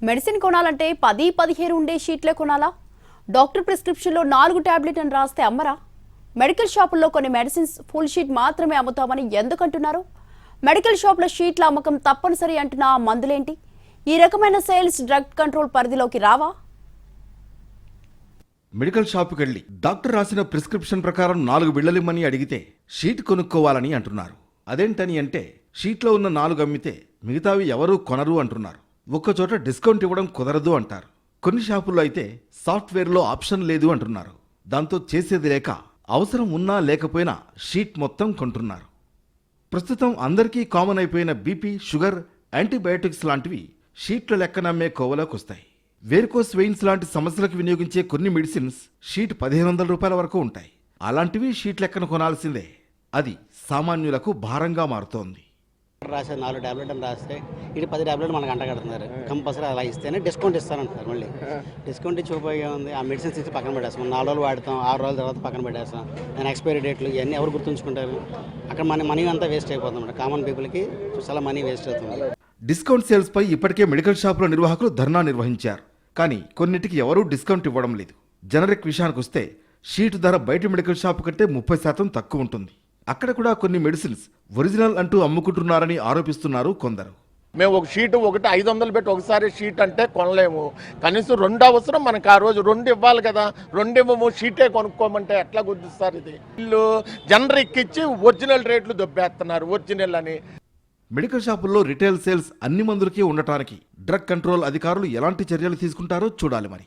Medicine కొనాలంటే 10-15 ఉండే షీట్లే కొనాలా? డాక్టర్ ప్రిస్క్రిప్షన్లో 4 టాబ్లెట్ అని రాస్తే అమ్మరా? మెడికల్ షాపుల్లో కొన్ని మెడిసిన్స్ ఫుల్ షీట్ మాత్రమే అమ్ముతామని ఎందుకంటున్నారు? మెడికల్ షాపుల షీట్ల అమ్మకం తప్పనిసరి అంటున్న ఆ మందులేంటి? ఈ రకమైన సేల్స్ డ్రగ్ కంట్రోల్ పరిధిలోకి రావా? మెడికల్ షాపుకి వెళ్లి డాక్టర్ రాసిన ప్రిస్క్రిప్షన్ ప్రకారం 4 బిళ్ళలిమ్మని అడిగితే షీట్ కొనుక్కోవాలని అంటున్నారు. అదేంటని అంటే షీట్లో ఉన్న 4 అమ్మితే మిగతావి ఎవరూ కొనరు అంటున్నారు. ఒక్కచోట డిస్కౌంట్ ఇవ్వడం కుదరదు అంటారు. కొన్ని షాపుల్లో అయితే సాఫ్ట్వేర్లో ఆప్షన్ లేదు అంటున్నారు. దాంతో చేసేది లేక అవసరం ఉన్నా లేకపోయినా షీట్ మొత్తం కొంటున్నారు. ప్రస్తుతం అందరికీ కామన్ అయిపోయిన బీపీ, షుగర్, యాంటీబయాటిక్స్ లాంటివి షీట్ల లెక్కనమ్మే కోవలోకొస్తాయి. వేరికోస్ వెయిన్స్ లాంటి సమస్యలకు వినియోగించే కొన్ని మెడిసిన్స్ షీట్ 1500 రూపాయల వరకు ఉంటాయి. అలాంటివి షీట్ లెక్కన కొనాల్సిందే. అది సామాన్యులకు భారంగా మారుతోంది. రాసే 4 టాబ్లెట్ అని రాస్తే ఇది 10 టాబ్లెట్ మనకు అంట కడుతున్నారు. కంపల్సరీ అలా ఇస్తేనే డిస్కౌంట్ ఇస్తారంటున్నారు. మళ్ళీ డిస్కౌంట్ ఇచ్చి ఉపయోగం ఉంది. ఆ మెడిసిన్స్ ఇచ్చి పక్కన పెట్టేస్తాం. 4 రోజులు వాడతాం, 6 రోజుల తర్వాత పక్కన పెట్టేస్తాం. దాని ఎక్స్పైరీ డేట్లు ఇవన్నీ ఎవరు గుర్తుంచుకుంటారు? అక్కడ మనీ అంతా వేస్ట్ అయిపోతుంది. కామన్ పీపుల్కి చాలా మనీ వేస్ట్ అవుతుంది. డిస్కౌంట్ సేల్స్ పై ఇప్పటికే మెడికల్ షాపుల నిర్వాహకులు ధర్నా నిర్వహించారు. కానీ కొన్నిటికి ఎవరూ డిస్కౌంట్ ఇవ్వడం లేదు. జనరిక్ విషయానికి వస్తే షీట్ ధర బయట మెడికల్ షాపు కంటే 30% తక్కువ ఉంటుంది. అక్కడ కూడా కొన్ని మెడిసిన్స్ ఒరిజినల్ అంటూ అమ్ముకుంటున్నారని ఆరోపిస్తున్నారు కొందరు. మేము ఒక షీట్ ఒకటి 500 పెట్టి ఒకసారి షీట్ అంటే కొనలేము. కనీసం 2 అవసరం మనకు. ఆ రోజు 2 ఇవ్వాలి కదా. 2 ఇవ్వము, షీటే కొనుక్కోమంటే ఎట్లా గుర్తిస్తారు? ఇది వీళ్ళు జనరిక్ ఇచ్చి ఒరిజినల్ రేట్లు దొబ్బేస్తున్నారు. ఒరిజినల్ అని మెడికల్ షాపుల్లో రిటైల్ సేల్స్ అన్ని మందులకే ఉండటానికి డ్రగ్ కంట్రోల్ అధికారులు ఎలాంటి చర్యలు తీసుకుంటారో చూడాలి మరి.